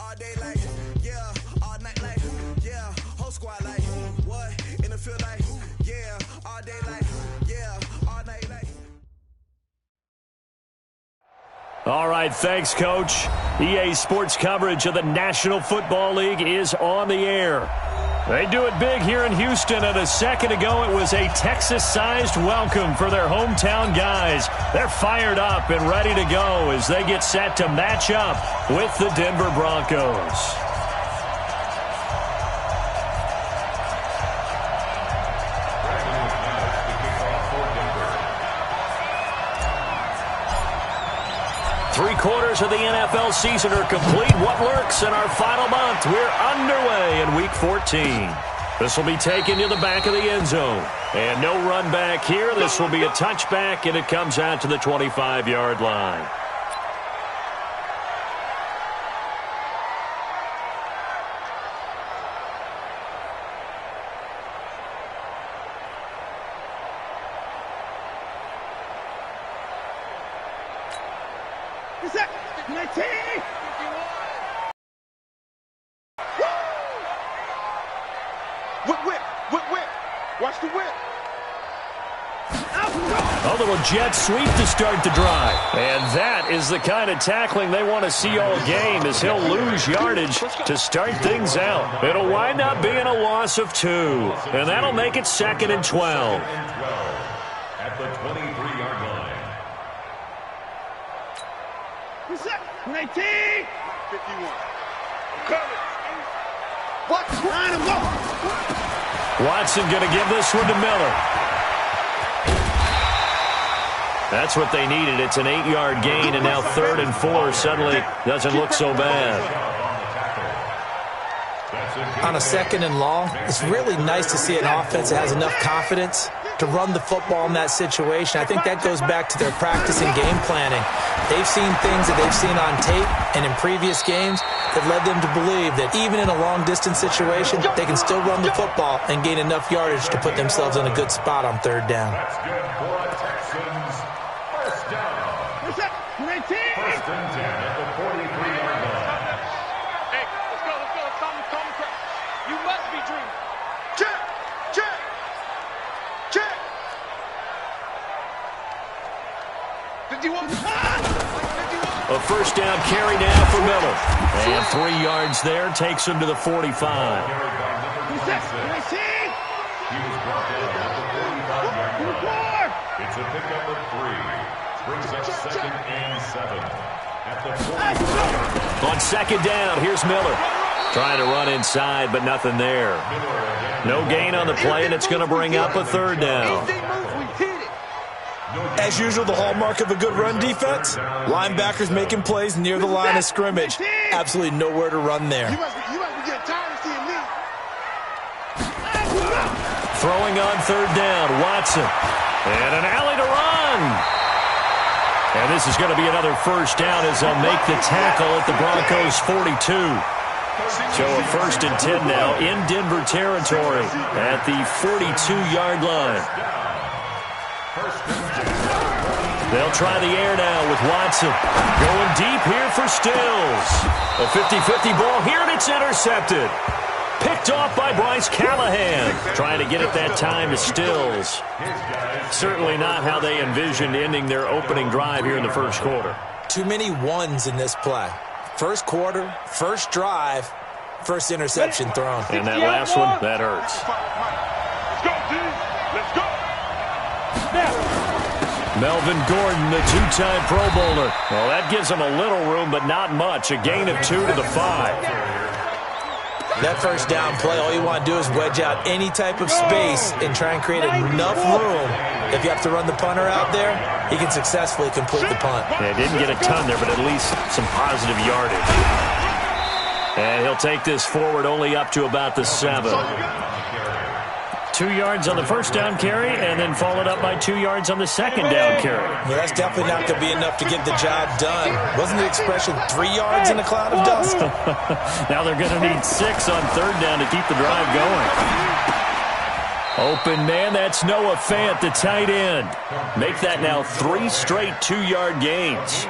all day like, yeah, all night like, yeah, whole squad like, what, in the field like, yeah, all day like, yeah, all night like. All right, thanks, Coach. EA Sports coverage of the National Football League is on the air. They do it big here in Houston, and a second ago it was a Texas-sized welcome for their hometown guys. They're fired up and ready to go as they get set to match up with the Denver Broncos. Three-quarters of the NFL season are complete. What lurks in our final month? We're underway in Week 14. This will be taken to the back of the end zone. And no run back here. This will be a touchback, and it comes out to the 25-yard line. A little jet sweep to start the drive. And that is the kind of tackling they want to see all game, as he'll lose yardage to start things out. It'll wind up being a loss of 2. And that'll make it 2nd and 12. At the 23-yard line. 19. 51. Coming. What? Line him up. Watson going to give this one to Miller. That's what they needed. It's an 8-yard gain, and now 3rd and 4 suddenly doesn't look so bad. On a 2nd and long, it's really nice to see an offense that has enough confidence to run the football in that situation. I think that goes back to their practice and game planning. They've seen things that they've seen on tape and in previous games that led them to believe that even in a long-distance situation, they can still run the football and gain enough yardage to put themselves in a good spot on 3rd down. That's good for a Texans first down. 1st and 10 at the 43-yard line. Hey, let's go. Come. You must be dreaming. Check. 51. A first down carry now for Miller. And 3 yards there takes him to the 45. He was brought down at the 45-yard line. It's a pickup of 3. Brings up 2nd and 7 at the 45-yard line. On 2nd down, here's Miller. Trying to run inside, but nothing there. No gain on the play, and it's going to bring up a 3rd down. As usual, the hallmark of a good run defense, linebackers making plays near the line of scrimmage. Absolutely nowhere to run there. You must be getting tired of seeing me. Throwing on 3rd down, Watson. And an alley to run. And this is going to be another first down as they'll make the tackle at the Broncos' 42. So a 1st and 10 now in Denver territory at the 42-yard line. They'll try the air now with Watson. Going deep here for Stills. A 50-50 ball here, and it's intercepted. Picked off by Bryce Callahan. Trying to get it that time to Stills. Certainly not how they envisioned ending their opening drive here in the first quarter. Too many ones in this play. First quarter, first drive, first interception thrown. And that last one, that hurts. Let's go. Melvin Gordon, the 2-time Pro Bowler. Well, that gives him a little room, but not much. A gain of 2 to the 5. That first down play, all you want to do is wedge out any type of space and try and create enough room. If you have to run the punter out there, he can successfully complete the punt. Yeah, didn't get a ton there, but at least some positive yardage. And he'll take this forward only up to about the 7. 2 yards on the first down carry, and then followed up by 2 yards on the second down carry. Well, that's definitely not going to be enough to get the job done. Wasn't the expression 3 yards in a cloud of dust? Now they're going to need 6 on 3rd down to keep the drive going. Open man, that's Noah Fant, the tight end. Make that now 3 straight 2-yard gains.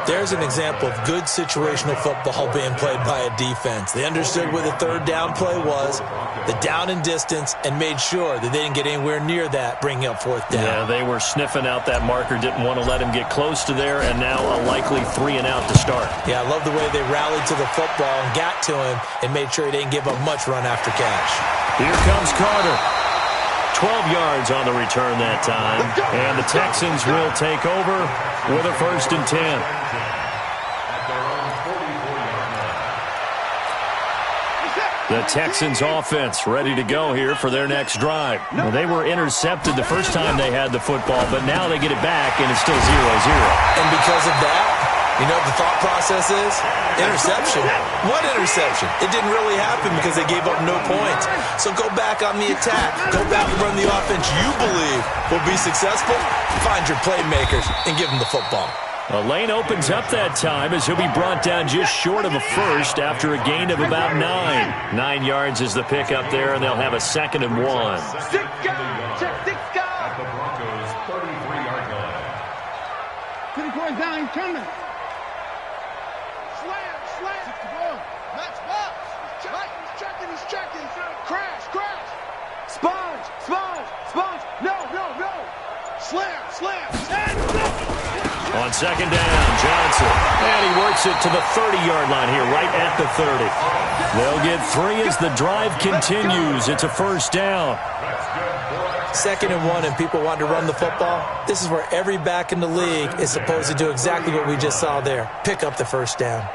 There's an example of good situational football being played by a defense. They understood where the third down play was, the down and distance, and made sure that they didn't get anywhere near that, bringing up fourth down. Yeah, they were sniffing out that marker, didn't want to let him get close to there, and now a likely 3 and out to start. Yeah, I love the way they rallied to the football and got to him and made sure he didn't give up much run after catch. Here comes Carter. 12 yards on the return that time, and the Texans will take over with a 1st and 10. The Texans offense ready to go here for their next drive. Well, they were intercepted the first time they had the football, but now they get it back, and it's still 0-0. And because of that, you know what the thought process is? Interception. What interception? It didn't really happen because they gave up no points. So go back on the attack. Go back and run the offense you believe will be successful. Find your playmakers and give them the football. A lane opens up that time as he'll be brought down just short of a first after a gain of about 9. 9 yards is the pickup there, and they'll have a 2nd and 1. At the Broncos' 33-yard line. 3 down, he's coming. He's checking. Crash. Sponge. No. Slam. On 2nd down, Johnson. And he works it to the 30-yard line here, right at the 30. They'll get 3 as the drive continues. It's a 1st down. 2nd and 1, and people want to run the football. This is where every back in the league is supposed to do exactly what we just saw there. Pick up the 1st down.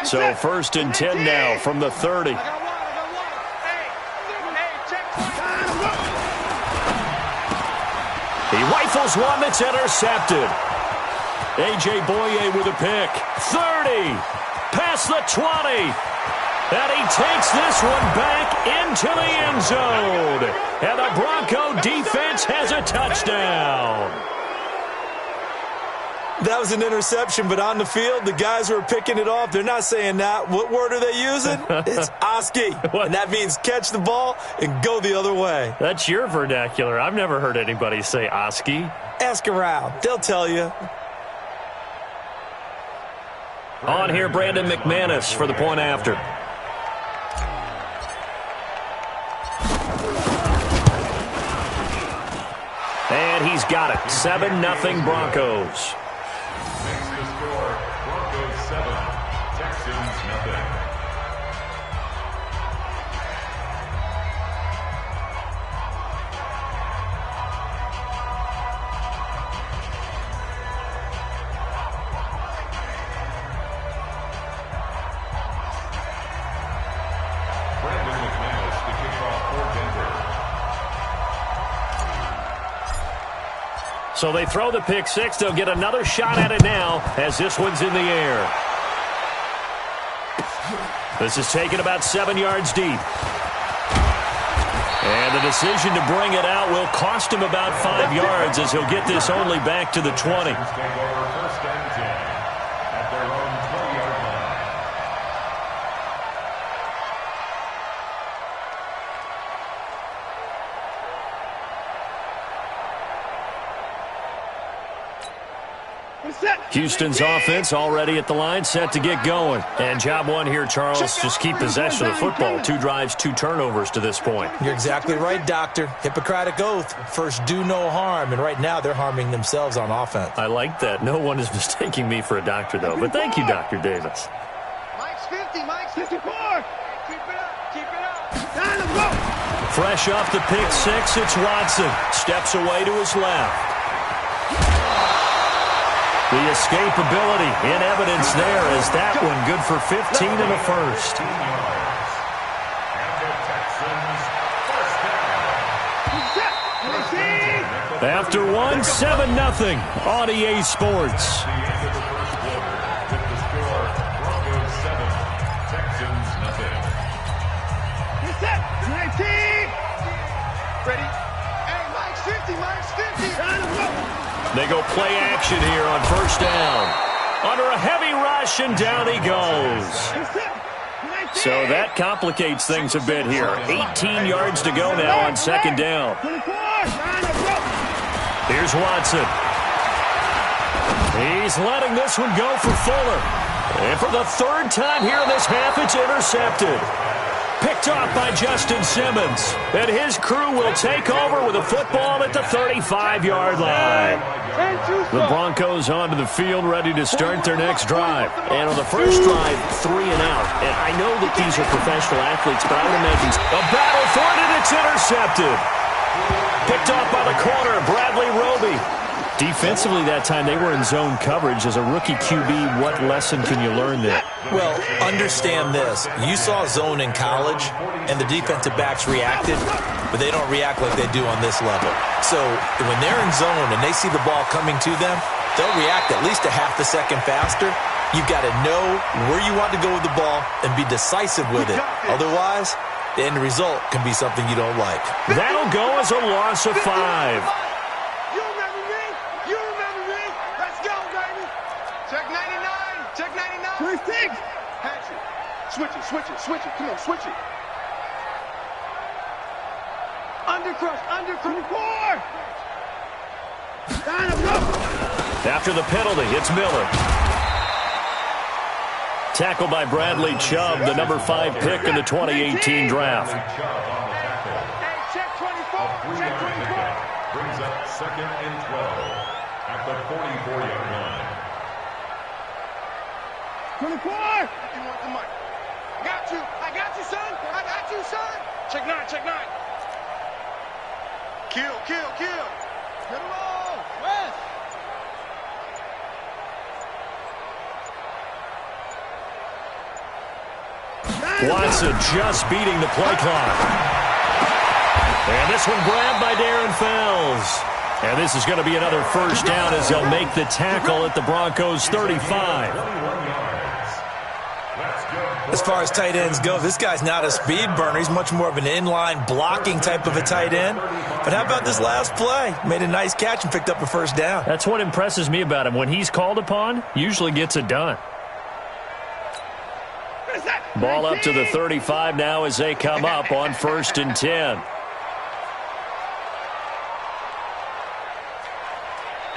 So 1st and 10 now from the 30. He rifles one that's intercepted. A.J. Boye with a pick. 30. Past the 20. And he takes this one back into the end zone. And the Bronco defense has a touchdown. That was an interception, but on the field, the guys who are picking it off, they're not saying that. What word are they using? It's Oski, and that means catch the ball and go the other way. That's your vernacular. I've never heard anybody say Oski. Ask around. They'll tell you. On here, Brandon McManus for the point after. And he's got it. 7-0 Broncos. Makes the score Broncos 7, Texans 0. Brandon McManus to kick off for Denver. So they throw the pick 6. They'll get another shot at it now as this one's in the air. This is taken about 7 yards deep. And the decision to bring it out will cost him about 5 yards as he'll get this only back to the 20. Take over 1st and 10 at their own 20-yard line. Houston's offense already at the line, set to get going. And job one here, Charles, just keep possession of the football. 2 drives, 2 turnovers to this point. You're exactly right, Doctor. Hippocratic oath. First, do no harm. And right now, they're harming themselves on offense. I like that. No one is mistaking me for a doctor, though. But thank you, Dr. Davis. Mike's 50, Mike's 54. Keep it up. Time to go. Fresh off the pick 6, it's Watson. Steps away to his left. The escapability in evidence there as that one good for 15 and a first. After one, 7-0 on EA Sports. Ready? Hey, Mike's 50. They go play action here on 1st down. under a heavy rush, and down he goes. So that complicates things a bit here. 18 yards to go now on second down. Here's Watson. He's letting this one go for Fuller. And for the third time here in this half, it's intercepted. Picked off by Justin Simmons. And his crew will take over with a football at the 35-yard line. The Broncos onto the field, ready to start their next drive. And on the first drive, 3 and out. And I know that these are professional athletes, but I would imagine a battle for it, and it's intercepted. Picked off by the corner, Bradley Roby. Defensively that time, they were in zone coverage. As a rookie QB, what lesson can you learn there? Well, understand this. You saw zone in college, and the defensive backs reacted, but they don't react like they do on this level. So when they're in zone and they see the ball coming to them, they'll react at least a half a second faster. You've got to know where you want to go with the ball and be decisive with it. Otherwise, the end result can be something you don't like. That'll go as a loss of 5. Switch it. Come on, switch it. Undercrush. After the penalty, it's Miller. Tackled by Bradley Chubb, the number 5 pick in the 2018 draft. Hey, check 24. Check 24. Brings up 2nd and 12 at the 44-yard line. 24. You want the mic? I got you, son. Check 9. Kill. Hit him all. West. Watson just beating the play clock. And this one grabbed by Darren Fells. And this is going to be another first down as they'll make the tackle at the Broncos' 35. As far as tight ends go, this guy's not a speed burner. He's much more of an inline blocking type of a tight end. But how about this last play? Made a nice catch and picked up a first down. That's what impresses me about him. When he's called upon, usually gets it done. Ball up to the 35 now as they come up on 1st and 10. Hey,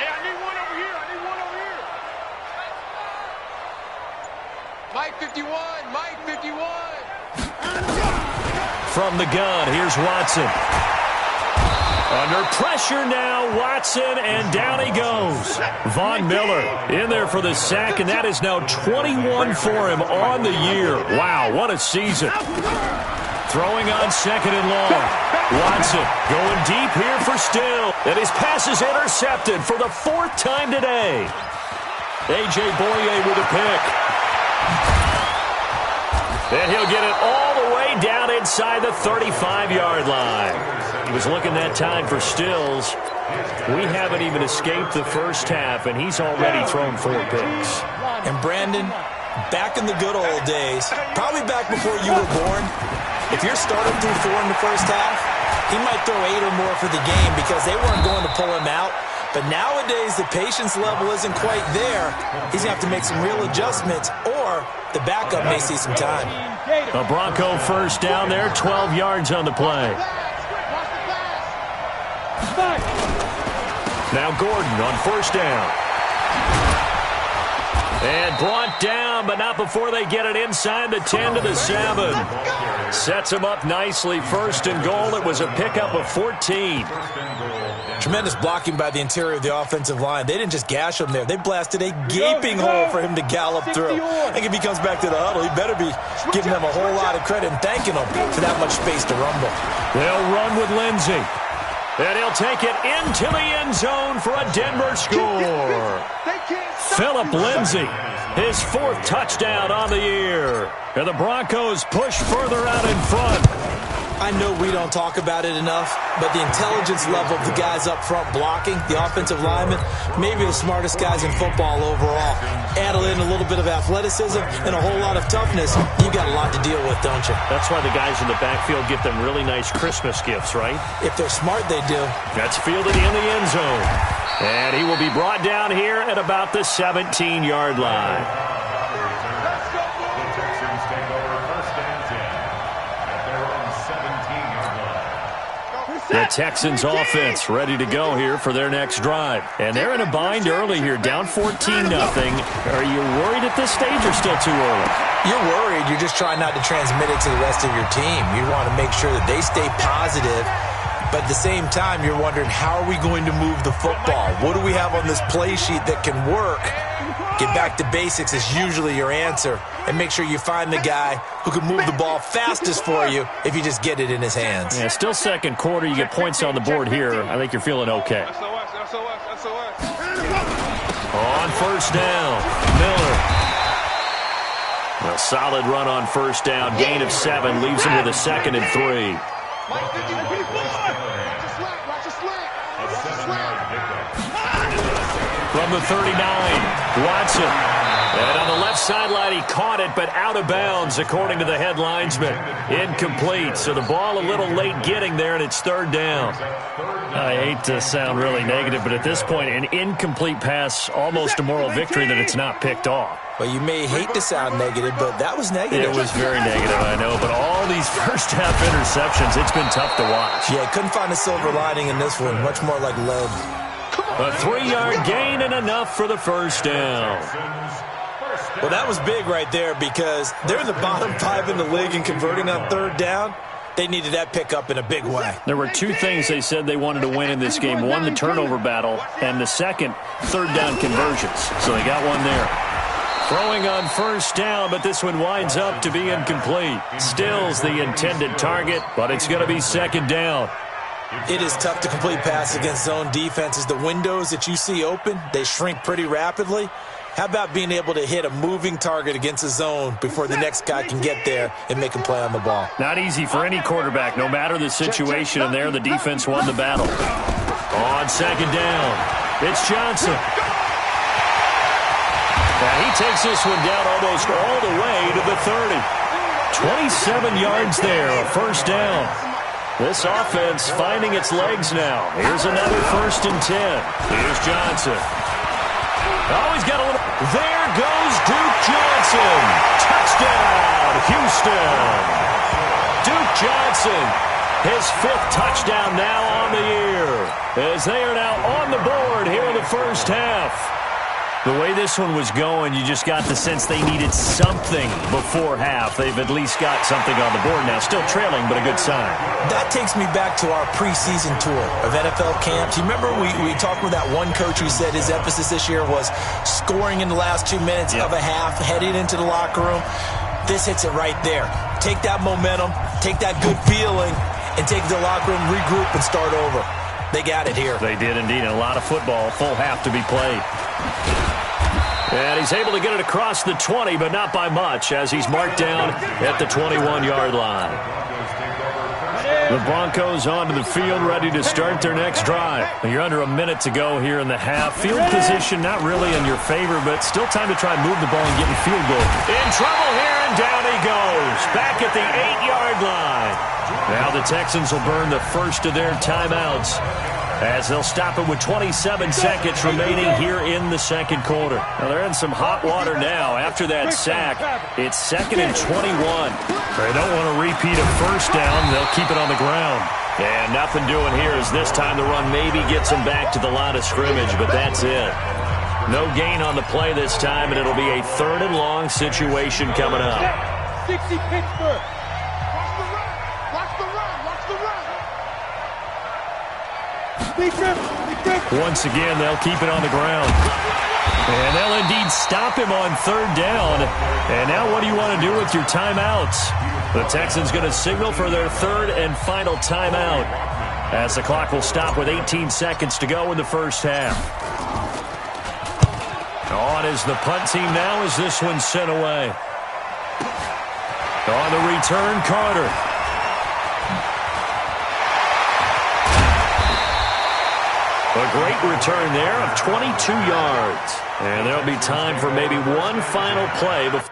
I need one over here. Mike 51. From the gun, here's Watson. Under pressure now, Watson, and down he goes. Von Miller in there for the sack, and that is now 21 for him on the year. Wow, what a season. Throwing on 2nd and long. Watson going deep here for Still. And his pass is intercepted for the 4th time today. A.J. Boye with a pick. And he'll get it all the way down inside the 35-yard line. He was looking that time for Stills. We haven't even escaped the first half, and he's already thrown 4 picks. And Brandon, back in the good old days, probably back before you were born, if you're starting through 4 in the first half, he might throw 8 or more for the game because they weren't going to pull him out. But nowadays, the patience level isn't quite there. He's going to have to make some real adjustments, or the backup may see some time. A Bronco first down there, 12 yards on the play. Now Gordon on 1st down. And brought down, but not before they get it inside the 10 to the 7. Sets him up nicely. 1st and goal. It was a pickup of 14. Tremendous blocking by the interior of the offensive line. They didn't just gash him there. They blasted a gaping hole for him to gallop through. I think if he comes back to the huddle, he better be giving them a whole lot of credit and thanking them for that much space to rumble. They'll run with Lindsey. And he'll take it into the end zone for a Denver score. Phillip Lindsay, his 4th touchdown on the year. And the Broncos push further out in front. I know we don't talk about it enough, but the intelligence level of the guys up front blocking, the offensive linemen, maybe the smartest guys in football overall. Add in a little bit of athleticism and a whole lot of toughness, you got a lot to deal with, don't you? That's why the guys in the backfield get them really nice Christmas gifts, right? If they're smart, they do. That's fielded in the end zone. And he will be brought down here at about the 17-yard line. The Texans take over first and 10 at their own 17-yard line. The Texans offense ready to go here for their next drive. And they're in a bind early here, down 14-0. Are you worried at this stage or still too early? You're worried. You're just trying not to transmit it to the rest of your team. You want to make sure that they stay positive. But at the same time, you're wondering, how are we going to move the football? What do we have on this play sheet that can work? Get back to basics is usually your answer. And make sure you find the guy who can move the ball fastest for you if you just get it in his hands. Yeah, still second quarter. You get points on the board here. I think you're feeling okay. On first down, Miller. A solid run on first down. Gain of 7 leaves him with a 2nd and 3. From the 39, Watson. And on the left sideline, he caught it, but out of bounds, according to the head linesman. Incomplete. So the ball a little late getting there, and it's 3rd down. I hate to sound really negative, but at this point, an incomplete pass, almost a moral victory that it's not picked off. Well, you may hate to sound negative, but that was negative. It was very negative, I know. But all these first-half interceptions, it's been tough to watch. Yeah, couldn't find a silver lining in this one. Much more like lead. A 3-yard gain and enough for the first down. Well, that was big right there because they're in the bottom 5 in the league in converting on 3rd down. They needed that pickup in a big way. There were 2 things they said they wanted to win in this game. One, the turnover battle, and the second, 3rd down conversions. So they got one there. Throwing on first down, but this one winds up to be incomplete. Still's the intended target, but it's going to be 2nd down. It is tough to complete passes against zone defenses. The windows that you see open, they shrink pretty rapidly. How about being able to hit a moving target against a zone before the next guy can get there and make a play on the ball? Not easy for any quarterback, no matter the situation, and there the defense won the battle. On 2nd down, it's Johnson. And he takes this one down almost all the way to the 30. 27 yards there, a first down. This offense finding its legs now. Here's another 1st and 10. Here's Johnson. Oh, he's got a little... There goes Duke Johnson. Touchdown, Houston. Duke Johnson, his 5th touchdown now on the year, as they are now on the board here in the first half. The way this one was going, you just got the sense they needed something before half. They've at least got something on the board now. Still trailing, but a good sign. That takes me back to our preseason tour of NFL camps. You remember we talked with that one coach who said his emphasis this year was scoring in the last 2 minutes of a half, heading into the locker room. This hits it right there. Take that momentum, take that good feeling, and take the locker room, regroup, and start over. They got it here. They did indeed, and a lot of football, full half to be played. And he's able to get it across the 20, but not by much, as he's marked down at the 21-yard line. The Broncos onto the field, ready to start their next drive. You're under a minute to go here in the half. Field position not really in your favor, but still time to try and move the ball and get in field goal. In trouble here, and down he goes. Back at the 8-yard line. Now the Texans will burn the first of their timeouts, as they'll stop it with 27 seconds remaining here in the second quarter. Now they're in some hot water now. After that sack, it's 2nd and 21. They don't want to repeat a first down. They'll keep it on the ground. And nothing doing here, as this time the run maybe gets them back to the line of scrimmage, but that's it. No gain on the play this time, and it'll be a 3rd and long situation coming up. 60 Pittsburgh. Watch the run. Watch the run. Once again, they'll keep it on the ground. And they'll indeed stop him on 3rd down. And now what do you want to do with your timeouts? The Texans going to signal for their 3rd and final timeout, as the clock will stop with 18 seconds to go in the first half. On is the punt team now, as this one's sent away. On the return, Carter. A great return there of 22 yards. And there'll be time for maybe one final play before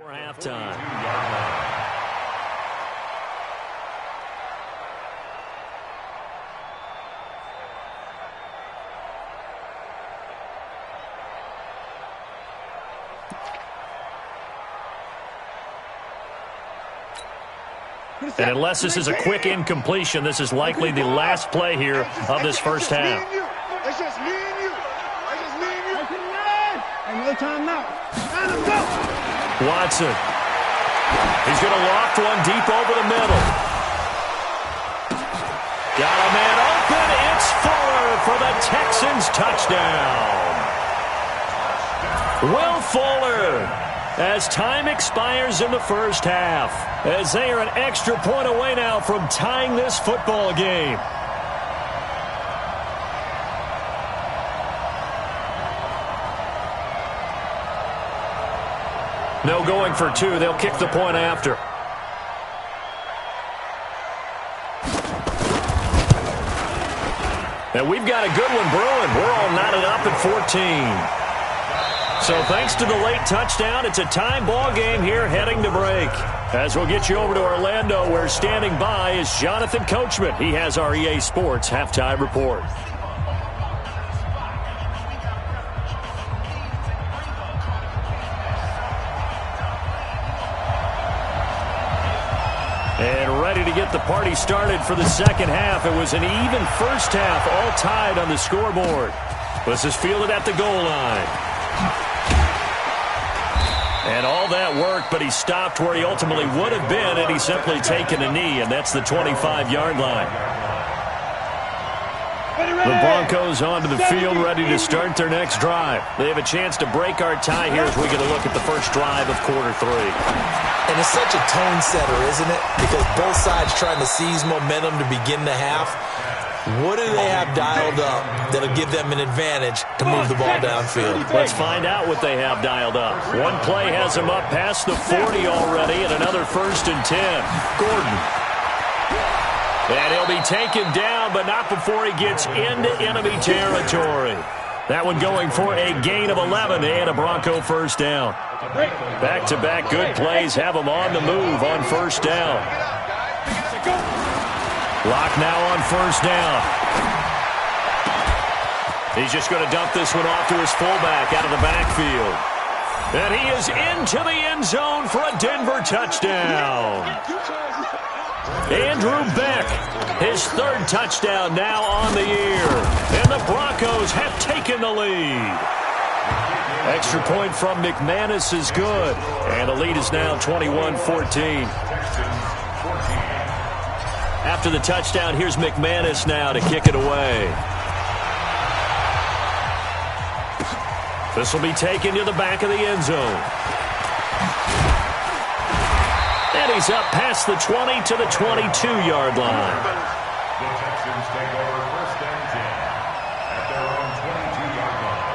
For halftime. And unless this is a quick incompletion, this is likely the last play here of this first half. It's just me and you. It's just me and you. And no timeout. Watson. He's going to loft one deep over the middle. Got a man open. It's Fuller for the Texans touchdown. Will Fuller, as time expires in the first half, as they are an extra point away now from tying this football game. No going for two. They'll kick the point after. And we've got a good one brewing. We're all knotted up at 14. So thanks to the late touchdown, it's a time ball game here heading to break. As we'll get you over to Orlando, where standing by is Jonathan Coachman. He has our EA Sports halftime report. And ready to get the party started for the second half. It was an even first half, all tied on the scoreboard. This is fielded at the goal line. And all that work, but he stopped where he ultimately would have been had he simply taken a knee, and that's the 25-yard line. The Broncos onto the field, ready to start their next drive. They have a chance to break our tie here as we get a look at the first drive of quarter three. And it's such a tone setter, isn't it? Because both sides trying to seize momentum to begin the half. What do they have dialed up that'll give them an advantage to move the ball downfield? Let's find out what they have dialed up. One play has them up past the 40 already, and another 1st and 10. Gordon. And he'll be taken down, but not before he gets into enemy territory. That one going for a gain of 11 and a Bronco first down. Back-to-back good plays have them on the move on first down. Lock now on first down. He's just going to dump this one off to his fullback out of the backfield. And he is into the end zone for a Denver touchdown. Andrew Beck, his 3rd touchdown now on the year. And the Broncos have taken the lead. Extra point from McManus is good. And the lead is now 21-14. After the touchdown, here's McManus now to kick it away. This will be taken to the back of the end zone. And he's up past the 20 to the 22-yard line. The Texans take over 1st and 10 at their own 22-yard line.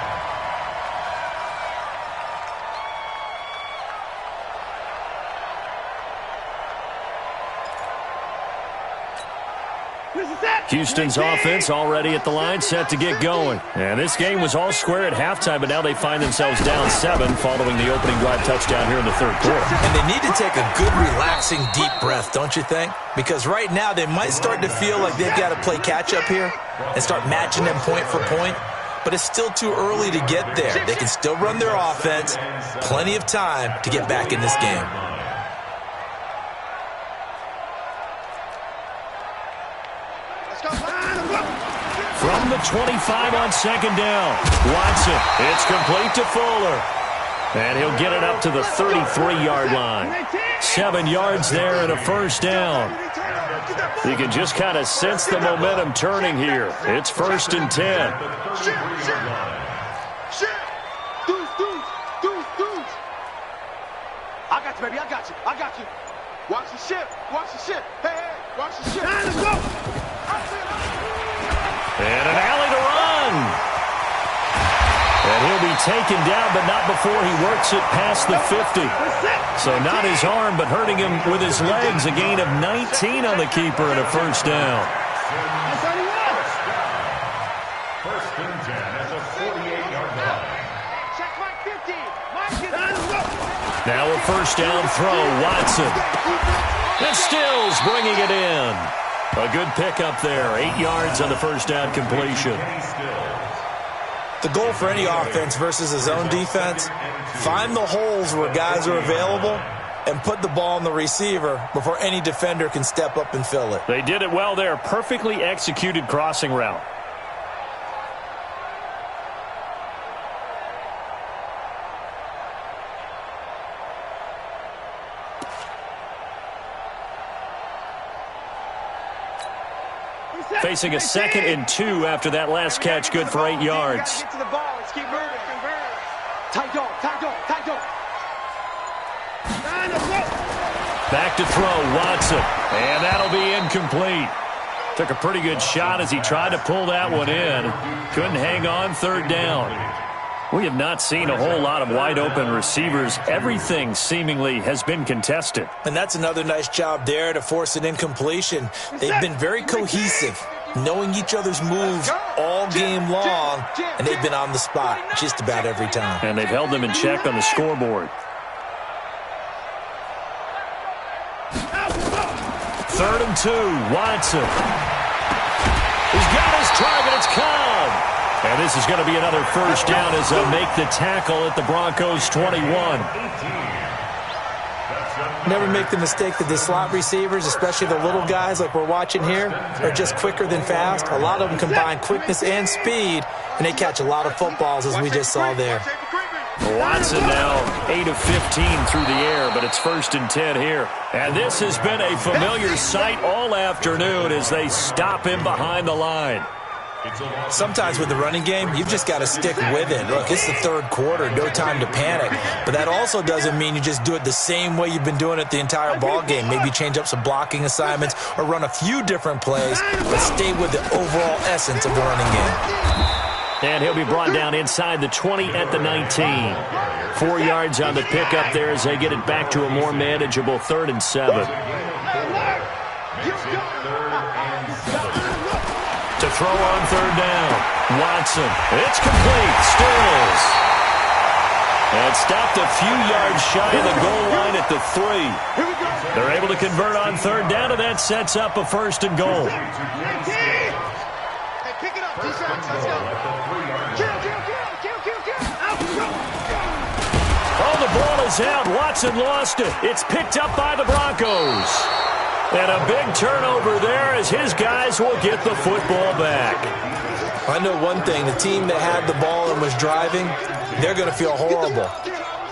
Houston's offense already at the line, set to get going. And this game was all square at halftime, but now they find themselves down 7 following the opening drive touchdown here in the 3rd quarter. And they need to take a good, relaxing, deep breath, don't you think? Because right now they might start to feel like they've got to play catch-up here and start matching them point for point. But it's still too early to get there. They can still run their offense. Plenty of time to get back in this game. From the 25 on 2nd down, Watson, it's complete to Fuller. And he'll get it up to the 33-yard line. 7 yards there and a first down. You can just kind of sense the momentum turning here. It's 1st and 10. I got you, baby. I got you. I got you. Watch the ship. Watch the ship. Hey, hey. Watch the ship. Let's go. And an alley to run. And he'll be taken down, but not before he works it past the 50. So not his arm, but hurting him with his legs. A gain of 19 on the keeper and a first down. First and 10 at the 48-yard line. Check my 50. My 50. Now a first down throw, Watson. And Stills bringing it in. A good pickup there, 8 yards on the first down completion. The goal for any offense versus a zone defense, find the holes where guys are available and put the ball on the receiver before any defender can step up and fill it. They did it well there. Perfectly executed crossing route. Facing a 2nd and 2 after that last catch, good for 8 yards. Get to the ball. Let's keep moving. Tight dog, tight dog, tight dog. Back to throw, Watson. And that'll be incomplete. Took a pretty good shot as he tried to pull that one in. Couldn't hang on, 3rd down. We have not seen a whole lot of wide-open receivers. Everything seemingly has been contested. And that's another nice job there to force an incompletion. They've been very cohesive, knowing each other's moves all game long, and they've been on the spot just about every time. And they've held them in check on the scoreboard. 3rd and 2, Watson. He's got his target, it's caught. And this is going to be another first down as they make the tackle at the Broncos' 21. Never make the mistake that the slot receivers, especially the little guys like we're watching here, are just quicker than fast. A lot of them combine quickness and speed, and they catch a lot of footballs, as we just saw there. Watson now 8 of 15 through the air, but it's 1st and 10 here. And this has been a familiar sight all afternoon as they stop him behind the line. Sometimes with the running game, you've just got to stick with it. Look, it's the 3rd quarter, no time to panic. But that also doesn't mean you just do it the same way you've been doing it the entire ball game. Maybe change up some blocking assignments or run a few different plays, but stay with the overall essence of the running game. And he'll be brought down inside the 20 at the 19. 4 yards on the pickup there as they get it back to a more manageable 3rd and 7. To throw on 3rd down. Watson. It's complete. Stills. And stopped a few yards shy of the goal line at the 3. They're able to convert on 3rd down, and that sets up a 1st and goal. Hey, pick it up. Let's go. Oh, the ball is out. Watson lost it. It's picked up by the Broncos. And a big turnover there as his guys will get the football back. I know one thing. The team that had the ball and was driving, they're going to feel horrible.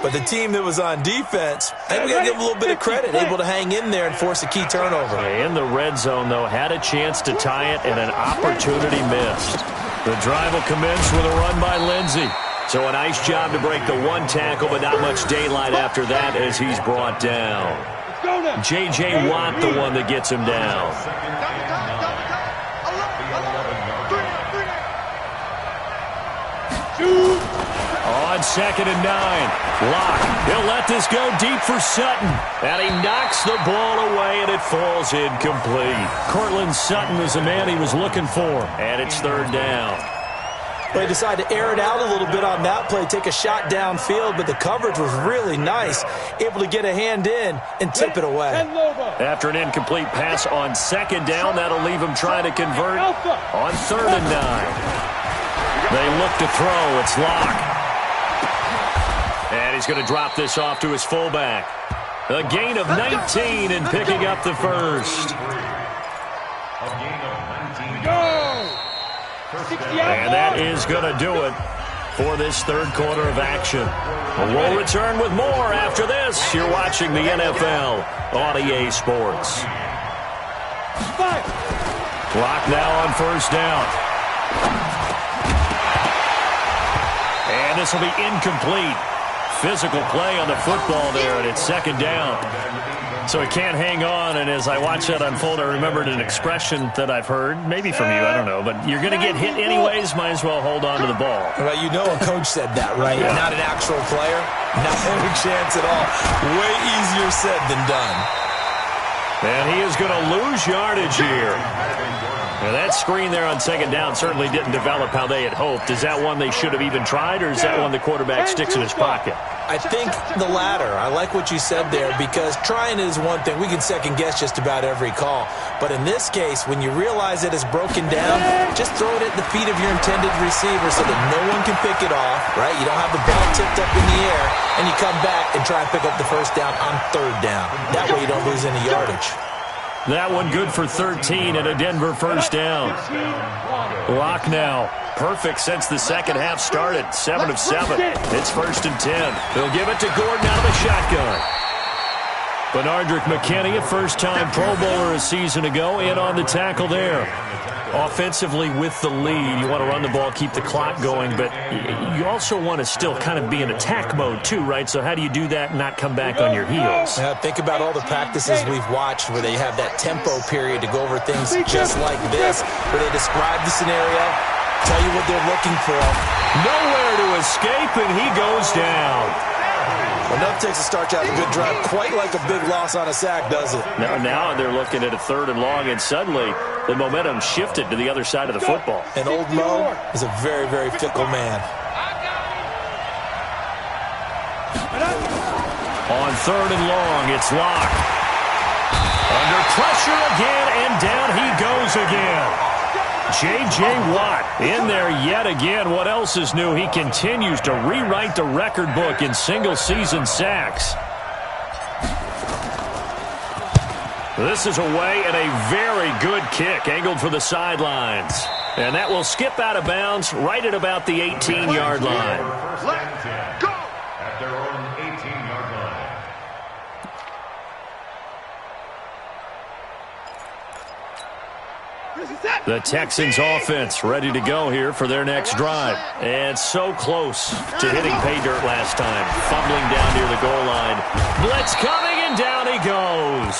But the team that was on defense, I think we got to give them a little bit of credit, able to hang in there and force a key turnover. In the red zone, though, had a chance to tie it and an opportunity missed. The drive will commence with a run by Lindsey. So a nice job to break the 1 tackle, but not much daylight after that as he's brought down. J.J. Watt, the one that gets him down. On 2nd and 9, Locke. He'll let this go deep for Sutton. And he knocks the ball away, and it falls incomplete. Cortland Sutton was the man he was looking for, and it's 3rd down. They decided to air it out a little bit on that play, take a shot downfield, but the coverage was really nice, able to get a hand in and tip it away. After an incomplete pass on 2nd down, that'll leave him trying to convert on 3rd and 9. They look to throw. It's Locke. And he's going to drop this off to his fullback. A gain of 19 and picking up the 1st. And that is going to do it for this 3rd quarter of action. We'll return with more after this. You're watching the NFL on EA Sports. Clock now on 1st down. And this will be incomplete. Physical play on the football there, and it's 2nd down. So he can't hang on, and as I watch that unfold, I remembered an expression that I've heard, maybe from you, I don't know, but you're going to get hit anyways, might as well hold on to the ball. Well, you know a coach said that, right? Yeah. Not an actual player. Not any chance at all. Way easier said than done. And he is going to lose yardage here. Now that screen there on second down certainly didn't develop how they had hoped. Is that one they should have even tried, or is that one the quarterback sticks in his pocket? I think the latter. I like what you said there, because trying is one thing. We can second-guess just about every call. But in this case, when you realize it is broken down, just throw it at the feet of your intended receiver so that no one can pick it off, right? You don't have the ball tipped up in the air, and you come back and try and pick up the first down on third down. That way you don't lose any yardage. That one good for 13 and a Denver first down. Lock now. Perfect since the second half started. 7 of 7. It's 1st and 10. They'll give it to Gordon out of the shotgun. Benardrick McKinney, a first-time Pro Bowler a season ago, in on the tackle there. Offensively with the lead, you want to run the ball, keep the clock going, but you also want to still kind of be in attack mode too, right? So how do you do that and not come back on your heels? Think about all the practices we've watched where they have that tempo period to go over things just like this, where they describe the scenario, tell you what they're looking for. Nowhere to escape, and he goes down. Enough takes to start you out a good drive, quite like a big loss on a sack, does it? Now they're looking at a 3rd and long, and suddenly the momentum shifted to the other side of the football. And old Mo is a very, very fickle man. On 3rd and long, it's Locke. Under pressure again, and down he goes again. J.J. Watt in there yet again. What else is new? He continues to rewrite the record book in single-season sacks. This is away, and a very good kick angled for the sidelines. And that will skip out of bounds right at about the 18-yard line. Let's go! At their own 18-yard line. The Texans offense ready to go here for their next drive. And so close to hitting pay dirt last time. Fumbling down near the goal line. Blitz coming, and down he goes.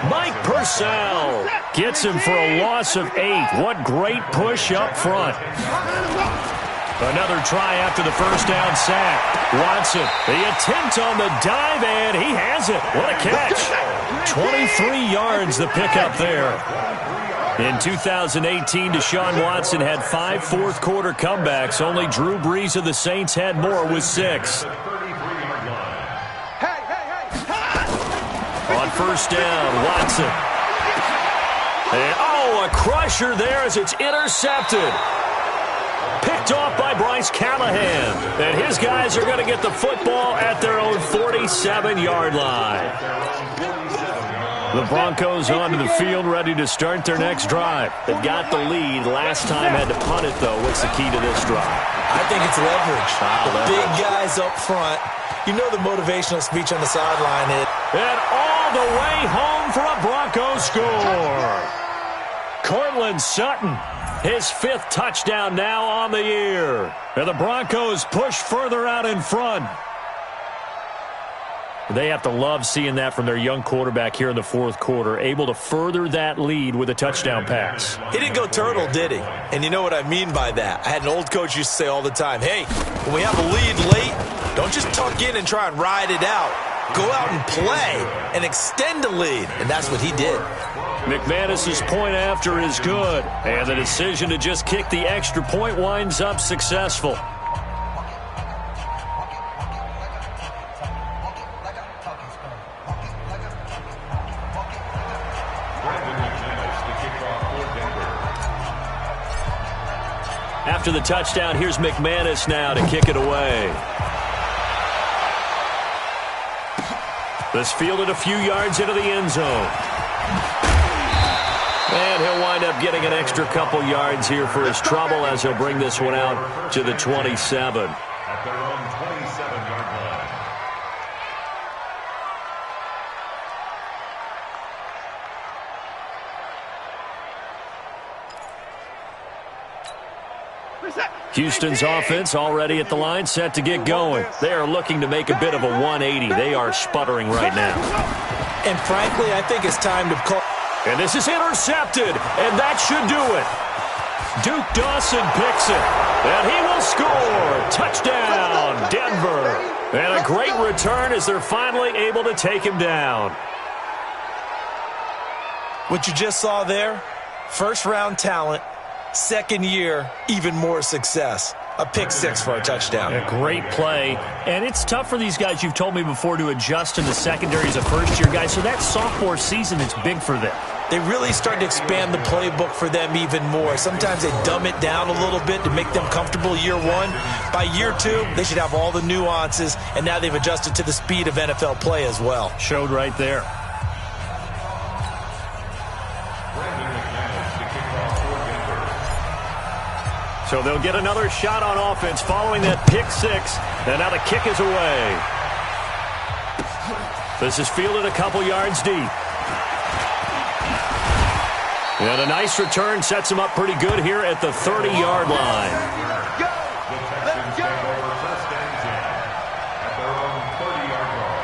Mike Purcell gets him for a loss of 8. What great push up front. Another try after the first down sack. Watson, the attempt on the dive, and he has it. What a catch. 23 yards the pickup there. In 2018, Deshaun Watson had 5 fourth-quarter comebacks. Only Drew Brees of the Saints had more with 6. On first down, Watson. And, a crusher there as it's intercepted. Picked off by Bryce Callahan. And his guys are going to get the football at their own 47-yard line. The Broncos onto the field, ready to start their next drive. They've got the lead. Last time had to punt it, though. What's the key to this drive? I think it's leverage. The big guys up front. You know the motivational speech on the sideline. And all the way home for a Broncos score. Cortland Sutton, his 5th touchdown now on the year. And the Broncos push further out in front. They have to love seeing that from their young quarterback here in the 4th quarter, able to further that lead with a touchdown pass. He didn't go turtle, did he? And you know what I mean by that. I had an old coach used to say all the time, hey, when we have a lead late, don't just tuck in and try and ride it out. Go out and play and extend the lead. And that's what he did. McManus's point after is good. And the decision to just kick the extra point winds up successful. After the touchdown, here's McManus now to kick it away. This fielded a few yards into the end zone. And he'll wind up getting an extra couple yards here for his trouble as he'll bring this one out to the 27. At their own 27-yard line. Houston's offense already at the line, set to get going. They are looking to make a bit of a 180. They are sputtering right now. And frankly, I think it's time to call. And this is intercepted, and that should do it. Duke Dawson picks it, and he will score. Touchdown, Denver. And a great return as they're finally able to take him down. What you just saw there, First-round talent, second year, even more success. A pick six for a touchdown. A great play. And it's tough for these guys, you've told me before, to adjust in the secondary as a first-year guy. So that sophomore season is big for them. They really start to expand the playbook for them even more. Sometimes they dumb it down a little bit to make them comfortable year one. By year two, they should have all the nuances, and now they've adjusted to the speed of NFL play as well. Showed right there. So they'll get another shot on offense following that pick six. And now the kick is away. This is fielded a couple yards deep. And a nice return sets him up pretty good here at the 30-yard line. The Texans take over first and 10 at their own 30-yard line.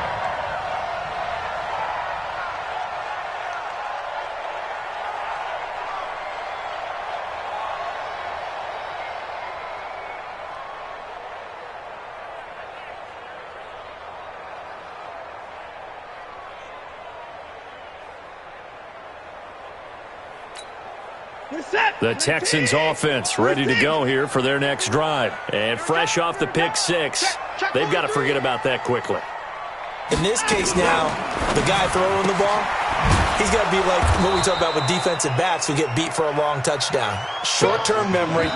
The Texans offense ready to go here for their next drive. And fresh off the pick six, they've got to forget about that quickly. In this case now, the guy throwing the ball, he's got to be like what we talk about with defensive backs who get beat for a long touchdown. Short-term memory,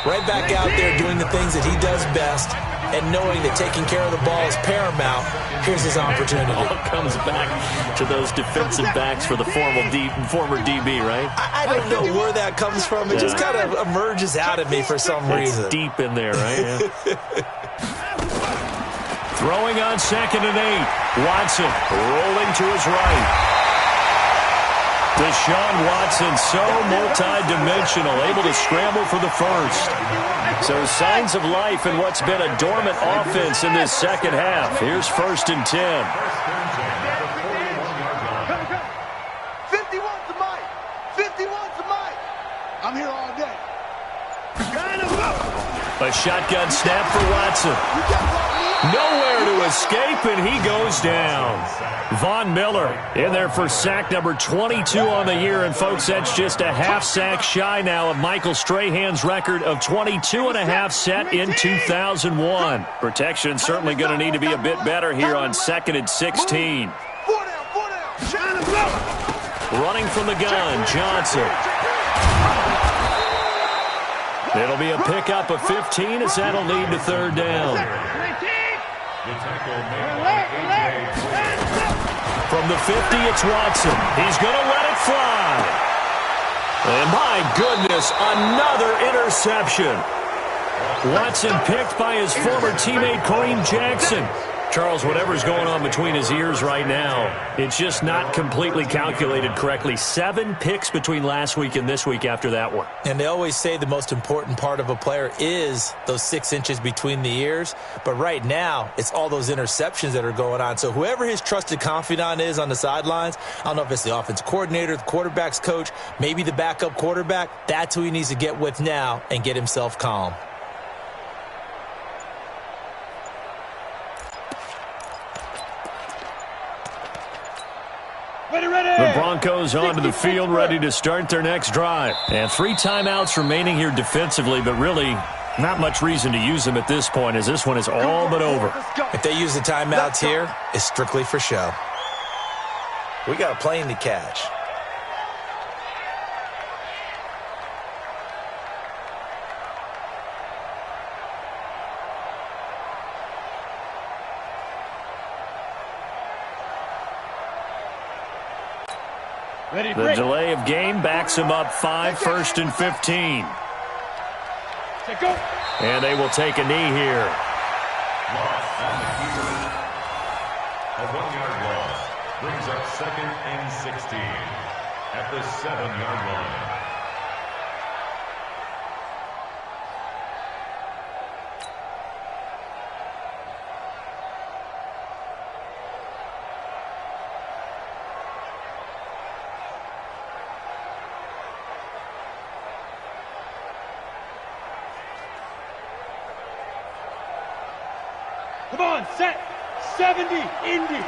right back out there doing the things that he does best, and knowing that taking care of the ball is paramount. Here's his opportunity. All comes back to those defensive backs for the former DB, right? I don't know where that comes from. It just kind of emerges out of me for some reason. It's deep in there, right? Yeah. Throwing on 2nd and 8. Watson rolling to his right. Deshaun Watson, so multi-dimensional, able to scramble for the first. So signs of life in what's been a dormant offense in this second half. Here's 1st and 10. 51's the mic. 51's the mic. I'm here all day. A shotgun snap for Watson. Nowhere to escape, and he goes down. Von Miller in there for sack number 22 on the year. And, folks, that's just a half sack shy now of Michael Strahan's record of 22 and a half set in 2001. Protection certainly going to need to be a bit better here on 2nd and 16. Running from the gun, Johnson. It'll be a pickup of 15 as that'll lead to 3rd down. From the 50, it's Watson. He's going to let it fly. And my goodness, another interception. Watson picked by his former teammate Kareem Jackson. Charles, whatever's going on between his ears right now, it's just not completely calculated correctly. 7 picks between last week and this week after that one. And they always say the most important part of a player is those 6 inches between the ears. But right now, it's all those interceptions that are going on. So whoever his trusted confidant is on the sidelines, I don't know if it's the offensive coordinator, the quarterback's coach, maybe the backup quarterback, that's who he needs to get with now and get himself calm. The Broncos onto the field, ready to start their next drive. And 3 timeouts remaining here defensively, but really not much reason to use them at this point, as this one is all but over. If they use the timeouts here, it's strictly for show. We got a plane to catch. The delay of game backs him up 5, 1st and 15. And they will take a knee here. A 1-yard loss brings up 2nd and 16 at the 7-yard line. Come on, set. 70, Indy.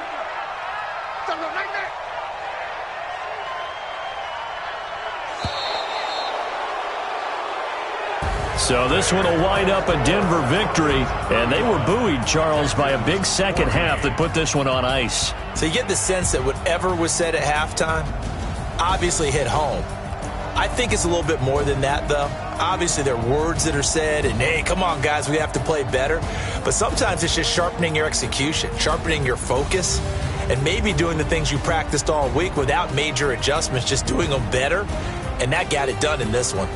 So this one will wind up a Denver victory, and they were buoyed, Charles, by a big second half that put this one on ice. So you get the sense that whatever was said at halftime obviously hit home. I think it's a little bit more than that, though. Obviously, there are words that are said, and, hey, come on, guys, we have to play better. But sometimes it's just sharpening your execution, sharpening your focus, and maybe doing the things you practiced all week without major adjustments, just doing them better. And that got it done in this one.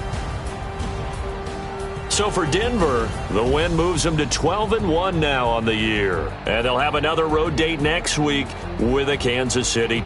So for Denver, the win moves them to 12-1 now on the year. And they'll have another road date next week with a Kansas City.